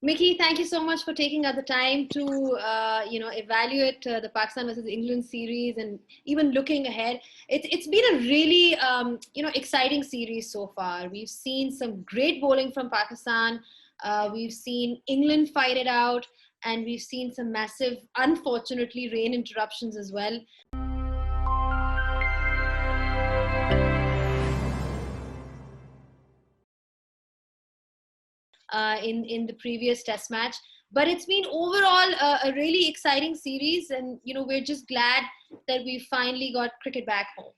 Mickey, thank you so much for taking out the time to, evaluate the Pakistan versus England series and even looking ahead. It's been a really, exciting series so far. We've seen some great bowling from Pakistan. We've seen England fight it out, and we've seen some massive, unfortunately, rain interruptions as well. In the previous test match, but it's been overall a really exciting series, and we're just glad that we finally got cricket back home.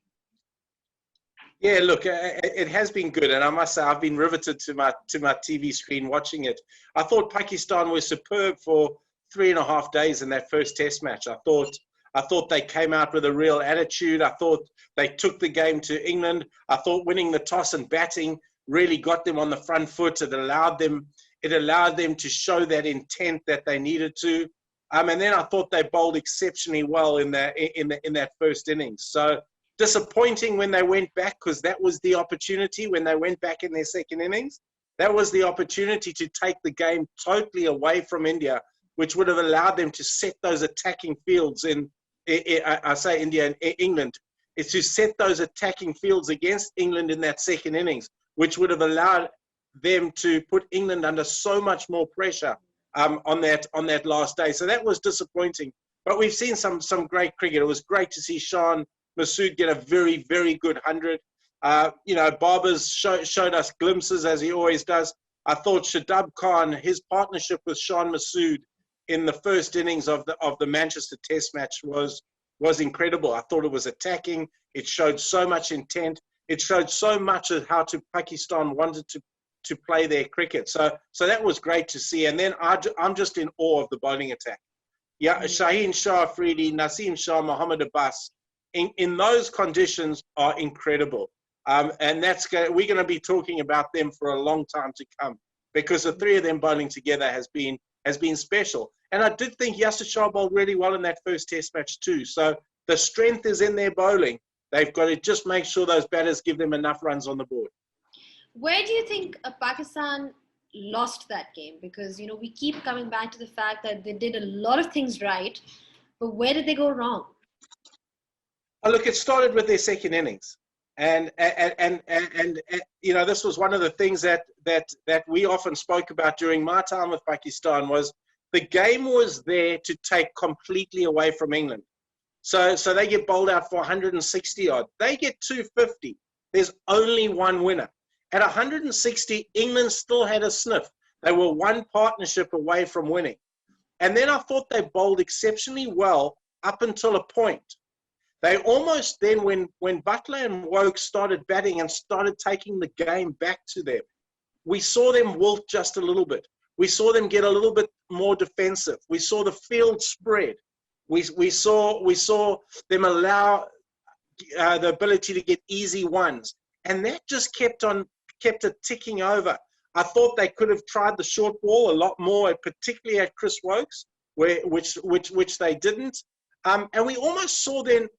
Yeah, look, it has been good, and I must say I've been riveted to my TV screen watching it. I thought Pakistan was superb for 3.5 days in that first test match. I thought they came out with a real attitude. I thought they took the game to England. I thought winning the toss and batting really got them on the front foot. It allowed them to show that intent that they needed to. And then I thought they bowled exceptionally well in that first innings. So disappointing when they went back, because that was the opportunity when they went back in their second innings. That was the opportunity to take the game totally away from India, which would have allowed them to set those attacking fields I say India and England, is to set those attacking fields against England in that second innings, which would have allowed them to put England under so much more pressure on that last day. So that was disappointing. But we've seen some great cricket. It was great to see Shan Masood get a very, very good 100. Babar's showed us glimpses, as he always does. I thought Shadab Khan, his partnership with Shan Masood in the first innings of the Manchester Test match was incredible. I thought it was attacking. It showed so much intent. It showed so much of how Pakistan wanted to play their cricket. So that was great to see. And then I'm just in awe of the bowling attack. Yeah, Shaheen Shah Afridi, Naseem Shah, Mohammad Abbas, in those conditions are incredible. And we're going to be talking about them for a long time to come, because the three of them bowling together has been special. And I did think Yasir Shah bowled really well in that first test match too. So the strength is in their bowling. They've got to just make sure those batters give them enough runs on the board. Where do you think Pakistan lost that game? Because, we keep coming back to the fact that they did a lot of things right, but where did they go wrong? Oh, look, it started with their second innings. And this was one of the things that we often spoke about during my time with Pakistan, was the game was there to take completely away from England. So they get bowled out for 160 odd. They get 250. There's only one winner. At 160, England still had a sniff. They were one partnership away from winning. And then I thought they bowled exceptionally well up until a point. They almost then, when Butler and Woke started batting and started taking the game back to them, we saw them wilt just a little bit. We saw them get a little bit more defensive. We saw the field spread. We saw them allow the ability to get easy ones, and that just kept it ticking over. I thought they could have tried the short ball a lot more, particularly at Chris Wokes, which they didn't. And we almost saw then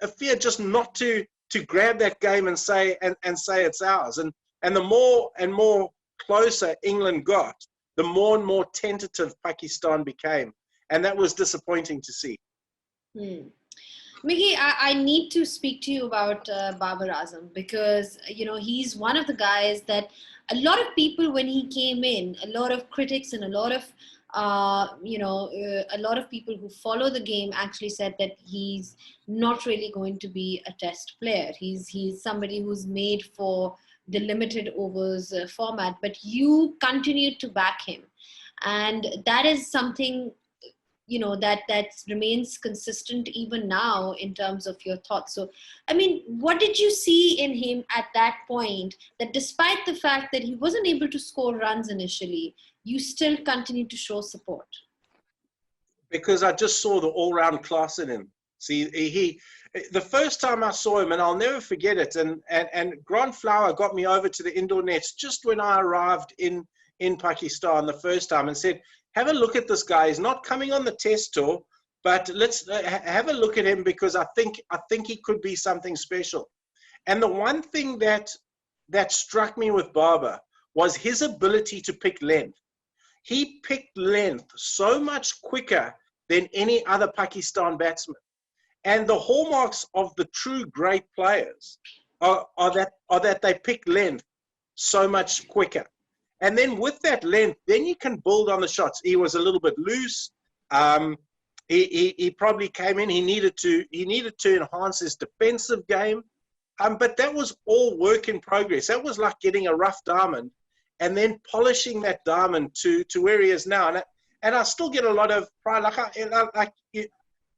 a fear just not to grab that game and say it's ours. And the more and more closer England got, the more and more tentative Pakistan became. And that was disappointing to see. Mickey, I need to speak to you about Babar Azam, because, he's one of the guys that a lot of people, when he came in, a lot of critics and a lot of people who follow the game actually said that he's not really going to be a test player. He's somebody who's made for the limited overs format, but you continued to back him. And that is something, that remains consistent even now in terms of your thoughts. So, what did you see in him at that point, that despite the fact that he wasn't able to score runs initially, you still continue to show support? Because I just saw the all-round class in him. See, the first time I saw him, and I'll never forget it, and Grant Flower got me over to the indoor nets just when I arrived in Pakistan the first time, and said, have a look at this guy. He's not coming on the test tour, but let's have a look at him, because I think he could be something special. And the one thing that struck me with Babar was his ability to pick length. He picked length so much quicker than any other Pakistan batsman. And the hallmarks of the true great players are that they pick length so much quicker. And then with that length, then you can build on the shots. He was a little bit loose. He probably came in. He needed to enhance his defensive game. But that was all work in progress. That was like getting a rough diamond and then polishing that diamond to where he is now. And I still get a lot of pride.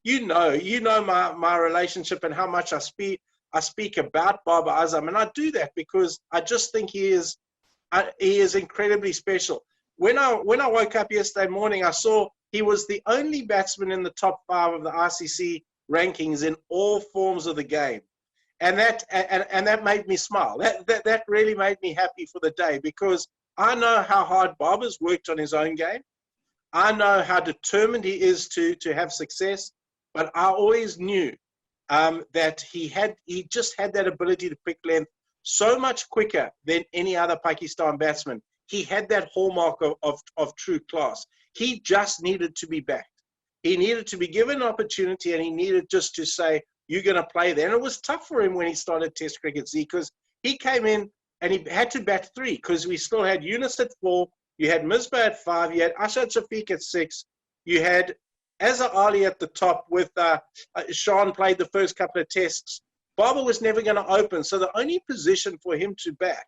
You know my relationship and how much I speak about Babar Azam, and I do that because I just think he is incredibly special. When I woke up yesterday morning, I saw he was the only batsman in the top 5 of the ICC rankings in all forms of the game, and that made me smile. That really made me happy for the day, because I know how hard Babar's worked on his own game. I know how determined he is to have success, but I always knew that he just had that ability to pick length so much quicker than any other Pakistan batsman. He had that hallmark of true class. He just needed to be backed. He needed to be given an opportunity, and he needed just to say, you're going to play there. And it was tough for him when he started Test cricket, because he came in and he had to bat 3, because we still had Yunus at 4, you had Misbah at 5, you had Ashad Shafiq at 6, you had Azhar Ali at the top with Sean played the first couple of tests. Babar was never going to open, so the only position for him to bat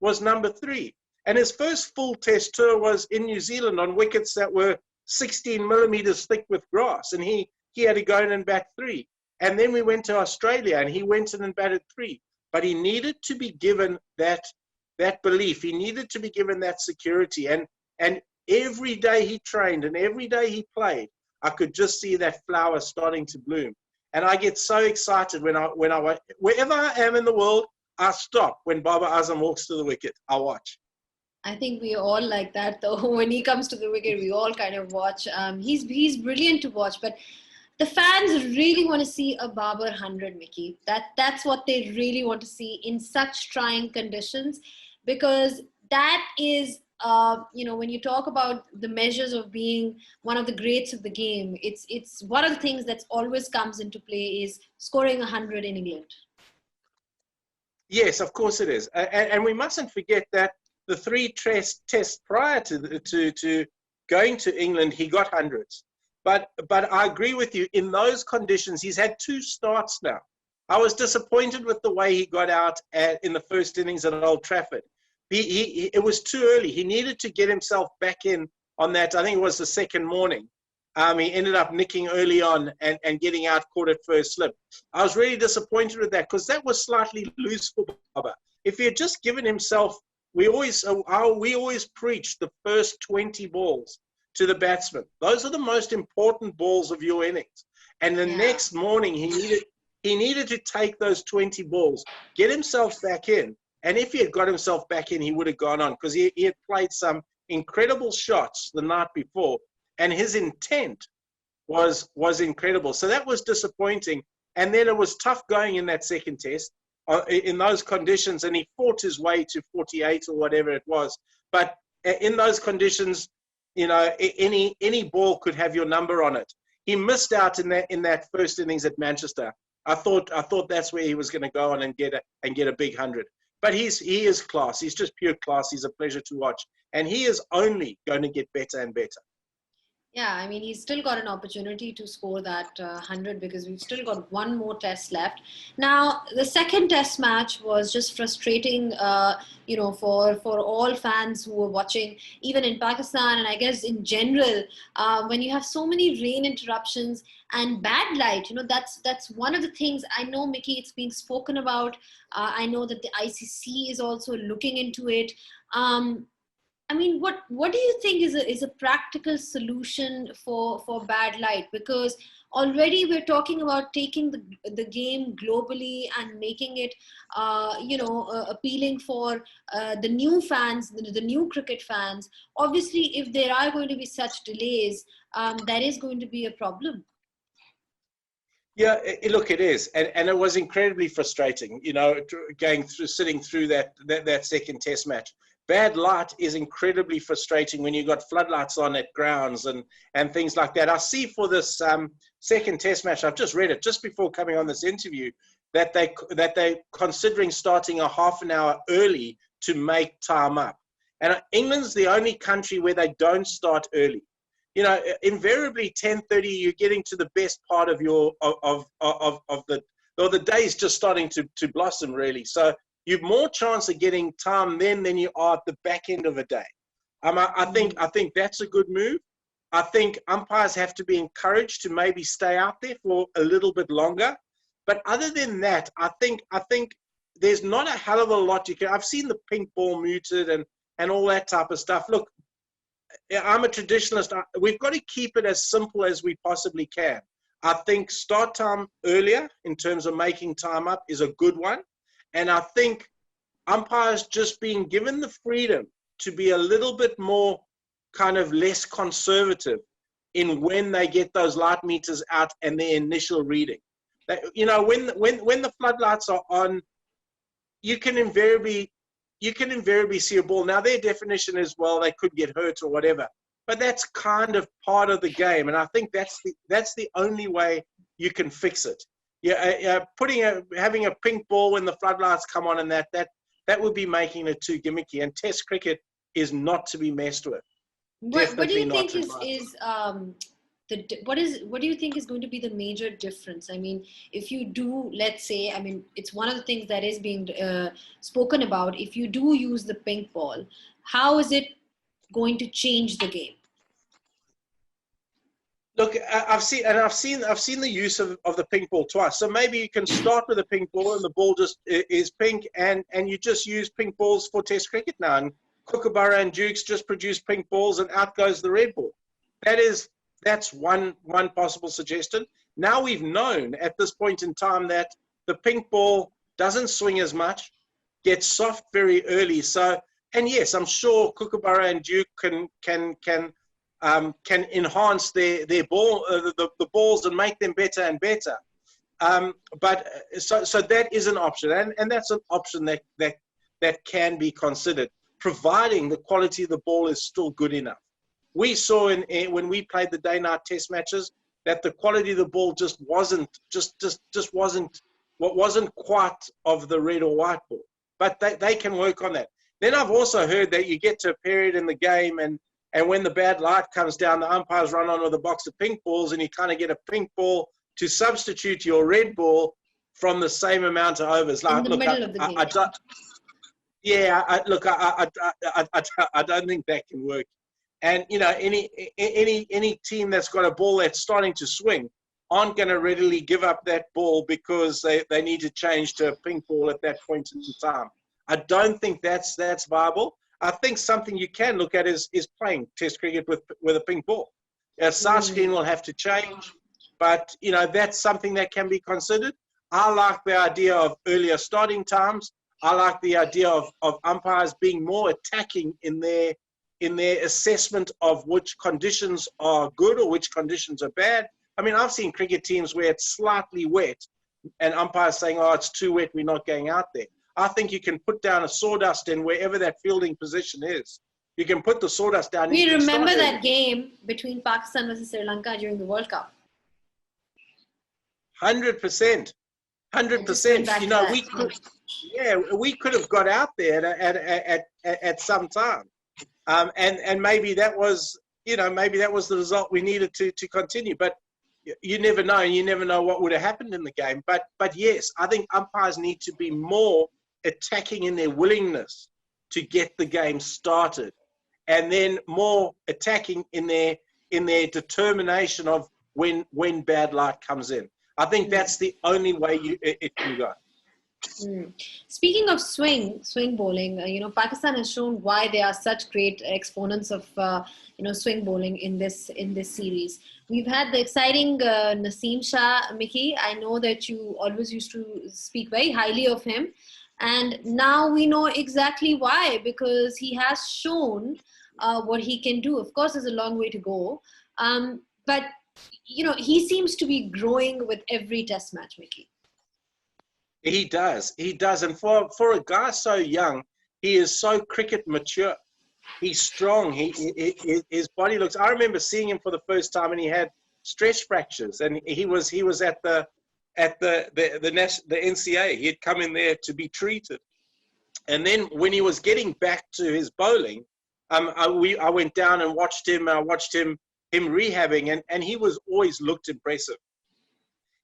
was number 3. And his first full test tour was in New Zealand on wickets that were 16 millimeters thick with grass, and he had to go in and bat 3. And then we went to Australia, and he went in and batted 3. But he needed to be given that belief. He needed to be given that security. And every day he trained and every day he played, I could just see that flower starting to bloom. And I get so excited when I wherever I am in the world, I stop when Babar Azam walks to the wicket. I watch. I think we all like that, though. When he comes to the wicket, we all kind of watch. He's brilliant to watch, but the fans really want to see a Babar 100, Mickey. That's what they really want to see in such trying conditions, because that is, when you talk about the measures of being one of the greats of the game, it's one of the things that always comes into play is scoring 100 in England. Yes, of course it is, and we mustn't forget that the 3 tests prior to going to England, he got hundreds. But I agree with you. In those conditions, he's had 2 starts now. I was disappointed with the way he got out in the first innings at Old Trafford. It was too early. He needed to get himself back in on that. I think it was the second morning. He ended up nicking early on and getting out caught at first slip. I was really disappointed with that, because that was slightly loose for Babar. If he had just given himself, we always preach the first 20 balls to the batsman. Those are the most important balls of your innings. And the next morning, he needed to take those 20 balls, get himself back in. And if he had got himself back in, he would have gone on, because he had played some incredible shots the night before. And his intent was incredible. So that was disappointing. And then it was tough going in that second test in those conditions. And he fought his way to 48 or whatever it was. But in those conditions, any ball could have your number on it. He missed out in that first innings at Manchester. I thought that's where he was going to go on and get a big 100. But he is class. He's just pure class. He's a pleasure to watch, and he is only going to get better and better. Yeah, I mean, he's still got an opportunity to score that 100, because we've still got 1 more test left. Now, the second test match was just frustrating, for all fans who were watching, even in Pakistan, and I guess in general, when you have so many rain interruptions and bad light, that's one of the things. I know, Mickey, it's being spoken about. I know that the ICC is also looking into it. I mean, what do you think is a practical solution for bad light? Because already we're talking about taking the game globally and making it, appealing for the new fans, the new cricket fans. Obviously, if there are going to be such delays, that is going to be a problem. Yeah, look, it is, and it was incredibly frustrating, sitting through that second test match. bad light is incredibly frustrating when you've got floodlights on at grounds and things like that. I see for this second test match, I've just read it just before coming on this interview, that they're considering starting a half an hour early to make time up. And England's the only country where they don't start early. You know, invariably 10:30, you're getting to the best part of your of the day's just starting to blossom, really. So you've more chance of getting time then than you are at the back end of a day. I think that's a good move. I think umpires have to be encouraged to maybe stay out there for a little bit longer. But other than that, I think there's not a hell of a lot you can. I've seen the pink ball muted and all that type of stuff. Look, I'm a traditionalist. We've got to keep it as simple as we possibly can. I think start time earlier in terms of making time up is a good one. And I think umpires just being given the freedom to be a little bit more kind of less conservative in when they get those light meters out and their initial reading. You know, when the floodlights are on, you can invariably see a ball. Now their definition is, well, they could get hurt or whatever, but that's kind of part of the game, and I think that's the only way you can fix it. Yeah, having a pink ball when the floodlights come on, and that would be making it too gimmicky. And Test cricket is not to be messed with. What do you think what do you think is going to be the major difference? I mean, if you do, let's say, I mean, it's one of the things that is being spoken about. If you do use the pink ball, how is it going to change the game? Look, I've seen the use of the pink ball twice. So maybe you can start with a pink ball and the ball just is pink, and you just use pink balls for Test cricket now. And Kookaburra and Dukes just produce pink balls, and out goes the red ball. That's one possible suggestion. Now we've known at this point in time that the pink ball doesn't swing as much, gets soft very early. So, and yes, I'm sure Kookaburra and Duke can enhance their ball, the balls, and make them better and better. But so that is an option, and that's an option that can be considered, providing the quality of the ball is still good enough. We saw when we played the day-night test matches that the quality of the ball just wasn't quite of the red or white ball. But they can work on that. Then I've also heard that you get to a period in the game and when the bad light comes down, the umpires run on with a box of pink balls, and you kind of get a pink ball to substitute your red ball from the same amount of overs. Like, in the middle of the game. I don't think that can work. And you know, any team that's got a ball that's starting to swing aren't going to readily give up that ball because they need to change to a pink ball at that point in time. I don't think that's viable. I think something you can look at is playing Test cricket with a pink ball. A side screen will have to change, but you know, that's something that can be considered. I like the idea of earlier starting times. I like the idea of umpires being more attacking in their assessment of which conditions are good or which conditions are bad. I mean, I've seen cricket teams where it's slightly wet and umpires saying, oh, it's too wet, we're not going out there. I think you can put down a sawdust in wherever that fielding position is. You can put the sawdust down. We remember that game between Pakistan versus Sri Lanka during the World Cup. 100%. 100%. You know, we could have got out there at some time. And maybe that was the result we needed to continue. But you never know, and you never know what would have happened in the game. But yes, I think umpires need to be more attacking in their willingness to get the game started, and then more attacking in their determination of when bad light comes in. I think that's the only way it can go. Speaking of swing bowling, Pakistan has shown why they are such great exponents of swing bowling in this series. We've had the exciting Naseem Shah, Mickey. I know that you always used to speak very highly of him, and now we know exactly why, because he has shown what he can do. Of course, there's a long way to go, but he seems to be growing with every test match, Mickey. He does, and for a guy so young, he is so cricket mature. He's strong. His body looks. I remember seeing him for the first time, and he had stress fractures, and he was at the NCA. He had come in there to be treated, and then when he was getting back to his bowling, I went down and watched him. I watched him rehabbing, and he was always looked impressive.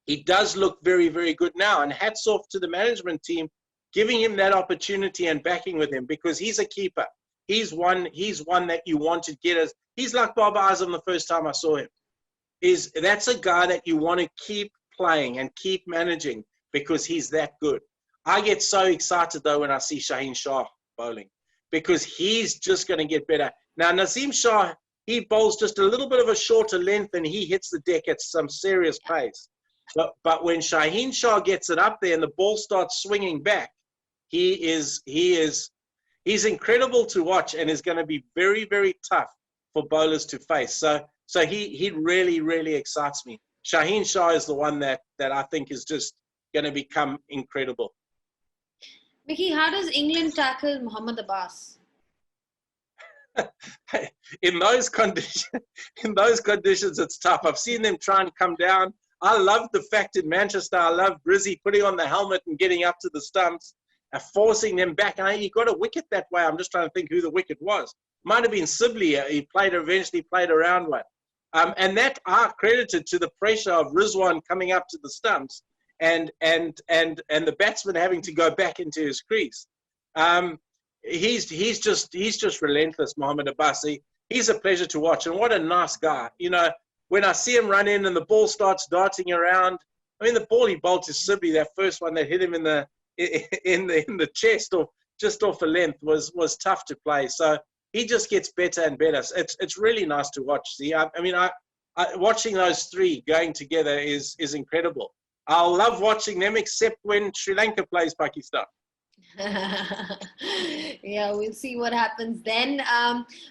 He does look very, very good now, and hats off to the management team giving him that opportunity and backing with him, because he's a keeper. He's one that you want to get as. He's like Bob Azam the first time I saw him. That's a guy that you want to keep playing and keep managing because he's that good. I get so excited though when I see Shaheen Shah bowling, because he's just going to get better. Now Nazim Shah, he bowls just a little bit of a shorter length and he hits the deck at some serious pace. But when Shaheen Shah gets it up there and the ball starts swinging back, he's incredible to watch and is going to be very, very tough for bowlers to face. So he really, really excites me. Shaheen Shah is the one that I think is just going to become incredible. Mickey, how does England tackle Mohammad Abbas? In those conditions, it's tough. I've seen them try and come down. I love the fact in Manchester, I love Brizzy putting on the helmet and getting up to the stumps and forcing them back. And he got a wicket that way. I'm just trying to think who the wicket was. Might have been Sibley. He eventually played around one. And that I credited to the pressure of Rizwan coming up to the stumps and the batsman having to go back into his crease. He's just relentless, Mohammad Abbas. He's a pleasure to watch, and what a nice guy. You know, when I see him run in and the ball starts darting around, I mean, the ball he bowled to Sibley, that first one that hit him in the chest or just off a length was tough to play. So he just gets better and better. It's really nice to watch. See, I mean, watching those three going together is incredible. I'll love watching them, except when Sri Lanka plays Pakistan. Yeah, we'll see what happens then.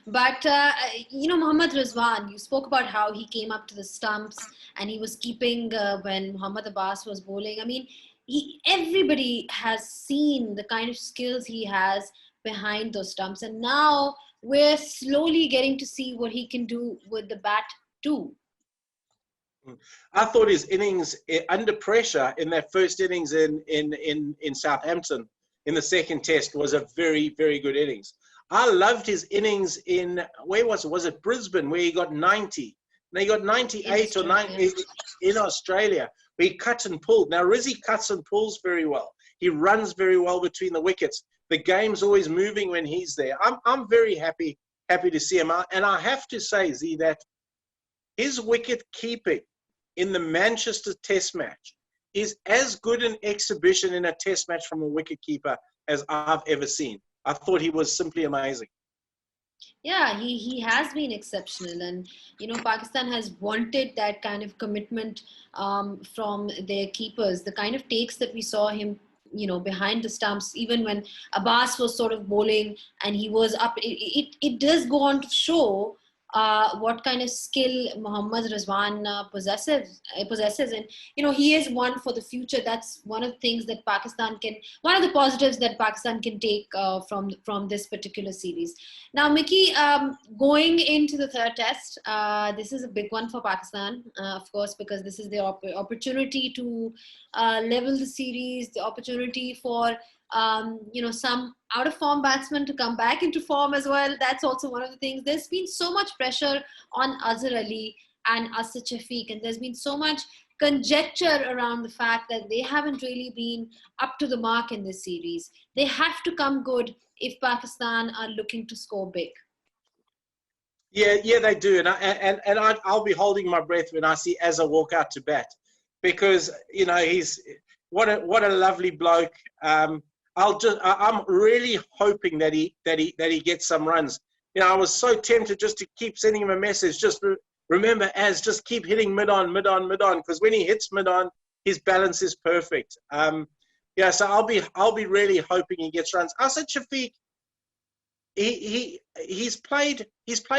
But Mohammad Rizwan, you spoke about how he came up to the stumps and he was keeping when Mohammad Abbas was bowling. I mean, everybody has seen the kind of skills he has behind those stumps, and now we're slowly getting to see what he can do with the bat too. I thought his innings under pressure in that first innings in Southampton in the second test was a very, very good innings. I loved his innings in, where was it? Was it Brisbane, where he got 90? And he got 98 or 90 in Australia, where he cut and pulled. Now, Rizzy cuts and pulls very well. He runs very well between the wickets. The game's always moving when he's there. I'm very happy to see him. And I have to say, Z, that his wicket keeping in the Manchester Test match is as good an exhibition in a Test match from a wicketkeeper as I've ever seen. I thought he was simply amazing. Yeah, he has been exceptional, and Pakistan has wanted that kind of commitment from their keepers. The kind of takes that we saw him behind the stumps, even when Abbas was sort of bowling and he was up, it does go on to show what kind of skill Mohammad Rizwan possesses, and he is one for the future. That's one of the things that one of the positives that Pakistan can take from this particular series. Now, Mickey, going into the third test, this is a big one for Pakistan, of course, because this is the opportunity to level the series, the opportunity for some out of form batsmen to come back into form as well. That's also one of the things. There's been so much pressure on Azhar Ali and Asad Shafiq, and there's been so much conjecture around the fact that they haven't really been up to the mark in this series. They have to come good if Pakistan are looking to score big. Yeah, they do, and I'll be holding my breath when I see Azhar walk out to bat, because he's what a lovely bloke. I'm really hoping that he gets some runs. I was so tempted just to keep sending him a message. Just remember, just keep hitting mid on, because when he hits mid on, his balance is perfect. So I'll be really hoping he gets runs. Asad Shafiq, he's played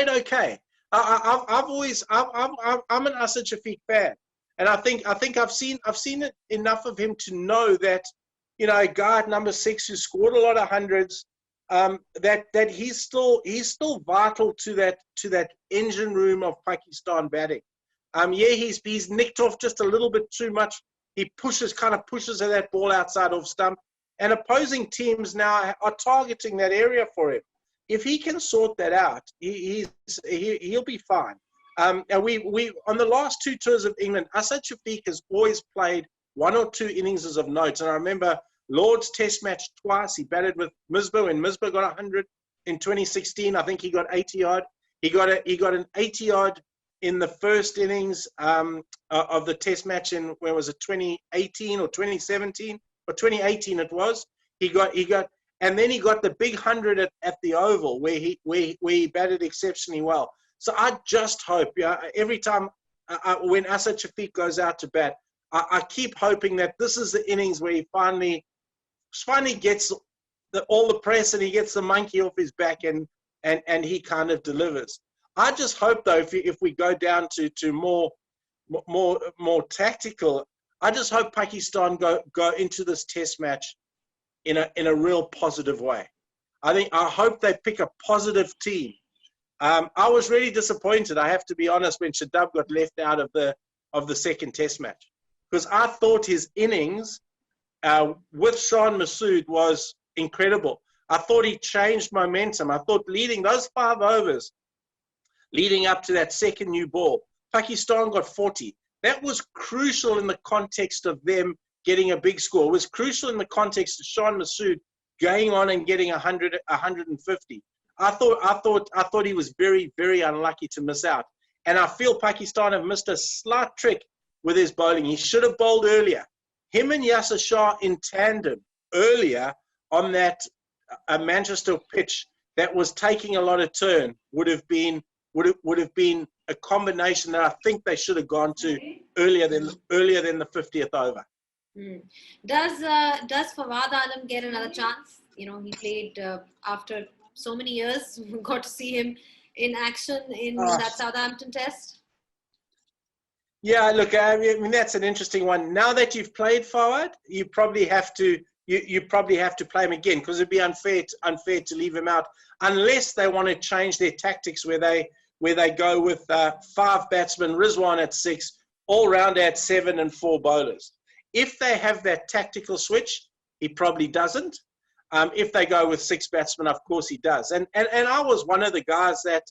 okay. I'm an Asad Shafiq fan, and I think I've seen enough of him to know that. A guy at number 6 who scored a lot of hundreds, that he's still vital to that engine room of Pakistan batting. Yeah, he's nicked off just a little bit too much. He kind of pushes that ball outside off stump, and opposing teams now are targeting that area for him. If he can sort that out, he'll be fine. And we on the last two tours of England, Asad Shafiq has always played one or two innings of note. And I remember Lord's Test match twice. He batted with Misbah when Misbah got 100 in 2016. I think he got 80 odd. He got an 80 odd in the first innings of the Test match in, where was it, 2018 or 2017 or 2018 it was. He got, and then he got the big 100 at the Oval where he batted exceptionally well. So I just hope, every time when Asad Shafiq goes out to bat, I keep hoping that this is the innings where he finally gets all the press and he gets the monkey off his back and he kind of delivers. I just hope though, if we go down to more tactical, I just hope Pakistan go into this Test match in a real positive way. I hope they pick a positive team. I was really disappointed, I have to be honest, when Shadab got left out of the second Test match, because I thought his innings with Shan Masood was incredible. I thought he changed momentum. I thought leading those 5 overs, leading up to that second new ball, Pakistan got 40. That was crucial in the context of them getting a big score. It was crucial in the context of Shan Masood going on and getting 100, 150. I thought he was very, very unlucky to miss out. And I feel Pakistan have missed a slight trick with his bowling. He should have bowled earlier. Him and Yasir Shah in tandem earlier on that Manchester pitch that was taking a lot of turn would have been a combination that I think they should have gone to earlier than the 50th over. Does Fawad Alam get another chance? He played after so many years. We got to see him in action in that Southampton Test. Yeah, look, I mean that's an interesting one. Now that you've played Fawad, you probably have to play him again, because it'd be unfair to leave him out unless they want to change their tactics where they go with 5 batsmen, Rizwan at 6, all round at 7 and 4 bowlers. If they have that tactical switch, he probably doesn't. If they go with 6 batsmen, of course he does. And I was one of the guys that,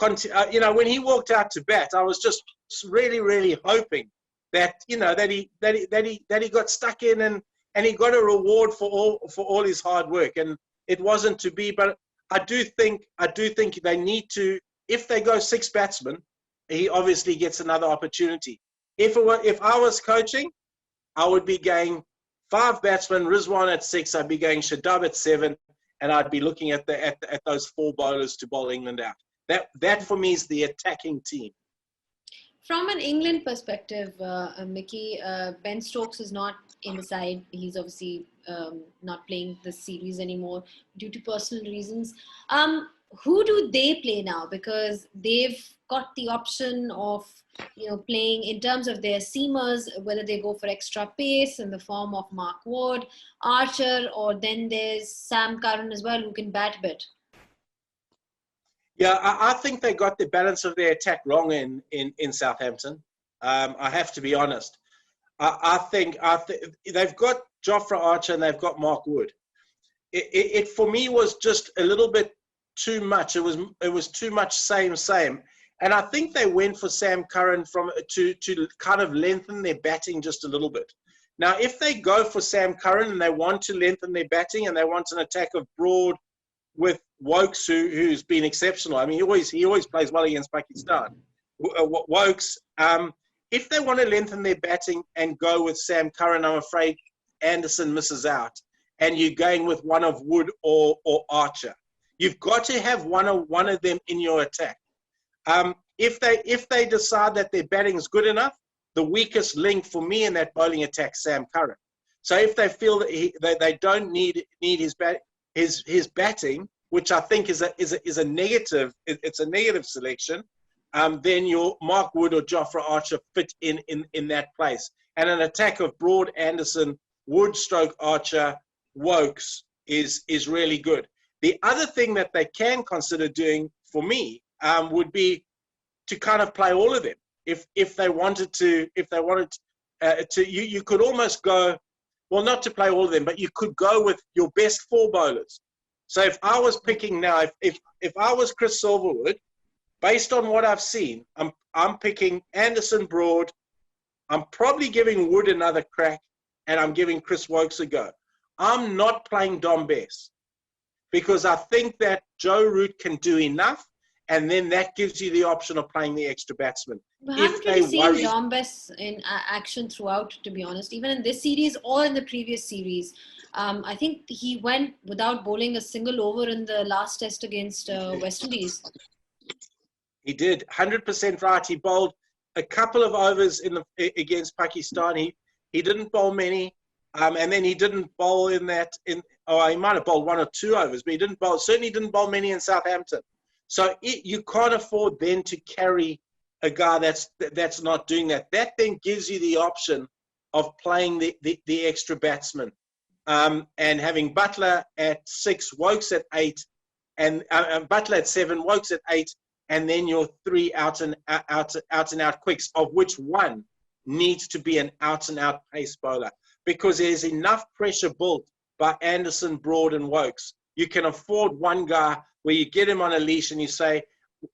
when he walked out to bat, I was just really, really hoping that that he got stuck in and he got a reward for all his hard work. And it wasn't to be. But I do think they need to. If they go 6 batsmen, he obviously gets another opportunity. If I was coaching, I would be going 5 batsmen, Rizwan at 6. I'd be going Shadab at 7, and I'd be looking at those 4 bowlers to bowl England out. That for me is the attacking team. From an England perspective, Mickey, Ben Stokes is not in the side. He's obviously not playing this series anymore due to personal reasons. Who do they play now? Because they've got the option of playing in terms of their seamers, whether they go for extra pace in the form of Mark Ward, Archer, or then there's Sam Curran as well, who can bat a bit. Yeah, I think they got the balance of their attack wrong in Southampton. I have to be honest. I think they've got Jofra Archer and they've got Mark Wood. It for me was just a little bit too much. It was too much same. And I think they went for Sam Curran to kind of lengthen their batting just a little bit. Now, if they go for Sam Curran and they want to lengthen their batting and they want an attack of Broad with Wokes, who's been exceptional. I mean, he always plays well against Pakistan. Wokes, if they want to lengthen their batting and go with Sam Curran, I'm afraid Anderson misses out. And you're going with one of Wood or Archer. You've got to have one of them in your attack. If they decide that their batting is good enough, the weakest link for me in that bowling attack, Sam Curran. So if they feel that they don't need his batting, which I think is a negative, it's a negative selection, then your Mark Wood or Jofra Archer fit in that place. And an attack of Broad, Anderson, Wood, Archer, Wokes is really good. The other thing that they can consider doing for me would be to kind of play all of them. If they wanted to, you could almost go, well, not to play all of them, but you could go with your best 4 bowlers. So if I was picking now, if I was Chris Silverwood, based on what I've seen, I'm picking Anderson, Broad. I'm probably giving Wood another crack, and I'm giving Chris Wokes a go. I'm not playing Dom Bess because I think that Joe Root can do enough, and then that gives you the option of playing the extra batsman. We haven't really seen Dom Bess in action throughout, to be honest, even in this series or in the previous series. I think he went without bowling a single over in the last test against West Indies. He did 100% right. He bowled a couple of overs against Pakistan. He didn't bowl many, and then he didn't bowl he might have bowled 1 or 2 overs, but he certainly didn't bowl many in Southampton. So you can't afford then to carry a guy that's not doing that. That then gives you the option of playing the extra batsman, and having Butler at 6, Wokes at 8, and Butler at 7, Wokes at 8, and then your 3 out and out quicks, of which one needs to be an out and out pace bowler, because there's enough pressure built by Anderson, Broad, and Wokes. You can afford one guy where you get him on a leash and you say,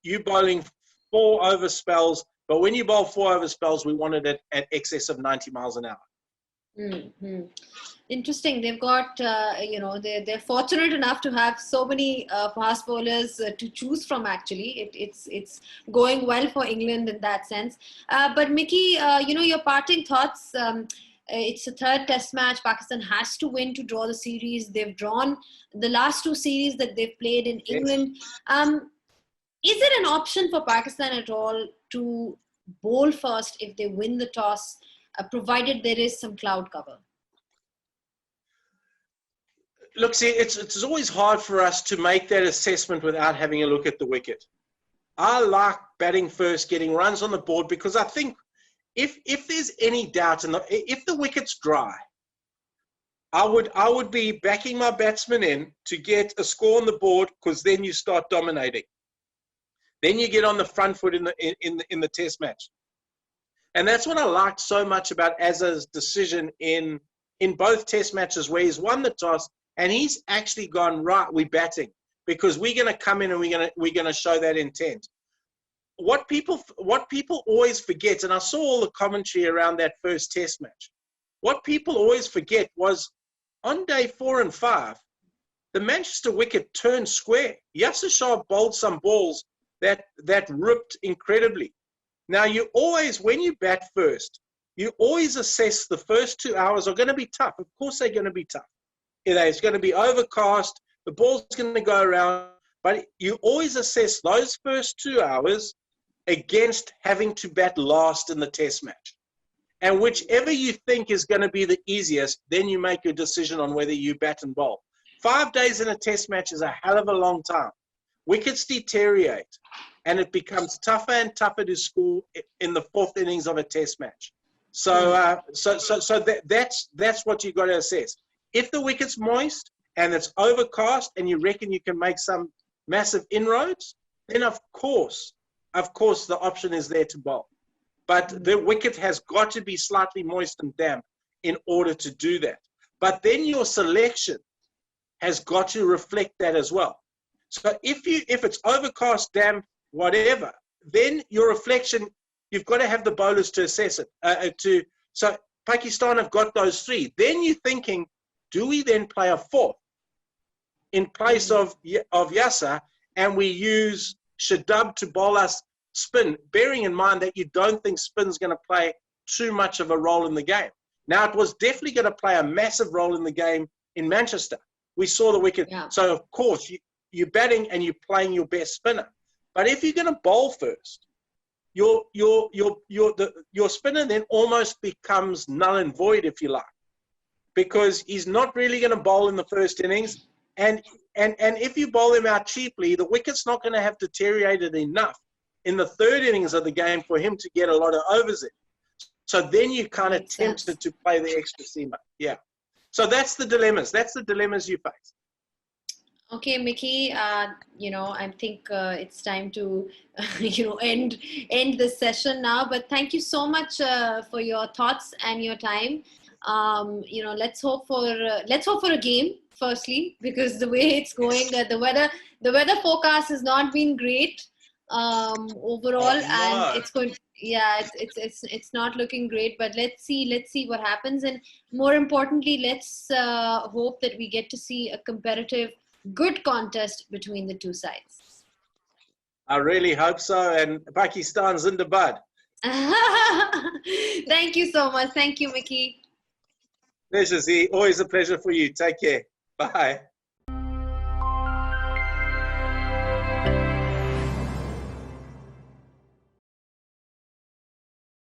you bowling 4 over spells, but when you bowl 4 over spells, we want it at excess of 90 miles an hour. Mm-hmm. Interesting. They've got, they're fortunate enough to have so many fast bowlers to choose from. Actually, it's going well for England in that sense. But Mickey, your parting thoughts. It's a 3rd Test match. Pakistan has to win to draw the series. They've drawn the last 2 series that they've played in England. Is it an option for Pakistan at all to bowl first if they win the toss, provided there is some cloud cover? Look, see, it's always hard for us to make that assessment without having a look at the wicket. I like batting first, getting runs on the board, because I think if there's any doubt, if the wicket's dry, I would be backing my batsman in to get a score on the board, because then you start dominating. Then you get on the front foot in the Test match. And that's what I liked so much about Azhar's decision in both Test matches, where he's won the toss and he's actually gone, right, we're batting, because we're going to come in and we're going to show that intent. What people always forget, and I saw all the commentary around that first Test match, what people always forget was on day 4 and 5, the Manchester wicket turned square. Yasir Shah bowled some balls that ripped incredibly. Now, you always, when you bat first, you always assess the first 2 hours are going to be tough. Of course, they're going to be tough. It's going to be overcast. The ball's going to go around. But you always assess those first 2 hours against having to bat last in the Test match. And whichever you think is going to be the easiest, then you make your decision on whether you bat and bowl. 5 days in a Test match is a hell of a long time. Wickets deteriorate, and it becomes tougher and tougher to score in the 4th innings of a Test match. So that's what you've got to assess. If the wicket's moist and it's overcast and you reckon you can make some massive inroads, then of course the option is there to bowl. But the wicket has got to be slightly moist and damp in order to do that. But then your selection has got to reflect that as well. So if it's overcast, damp, whatever, then your reflection, you've got to have the bowlers to assess it. So Pakistan have got those 3. Then you're thinking, do we then play a 4th in place of Yasir, and we use Shadab to bowl us spin, bearing in mind that you don't think spin's going to play too much of a role in the game. Now, it was definitely going to play a massive role in the game in Manchester. We saw the wicket. Yeah. So, of course, you're batting and you're playing your best spinner. But if you're going to bowl first, your spinner then almost becomes null and void, if you like, because he's not really going to bowl in the first innings. And if you bowl him out cheaply, the wicket's not going to have deteriorated enough in the 3rd innings of the game for him to get a lot of overs in. So then you kind of tempted to play the extra seamer. Yeah. So that's the dilemmas. That's the dilemmas you face. Okay, Mickey, I think it's time to, end this session now. But thank you so much for your thoughts and your time. Let's hope for a game, firstly, because the way it's going, Yes. the weather forecast has not been great overall, Oh and no. it's going. Yeah, it's not looking great. But let's see what happens, and more importantly, let's hope that we get to see a competitive, good contest between the two sides. I really hope so. And Pakistan's in the bud. Thank you so much. Thank you, Mickey. Pleasure, Z. Always a pleasure for you. Take care. Bye.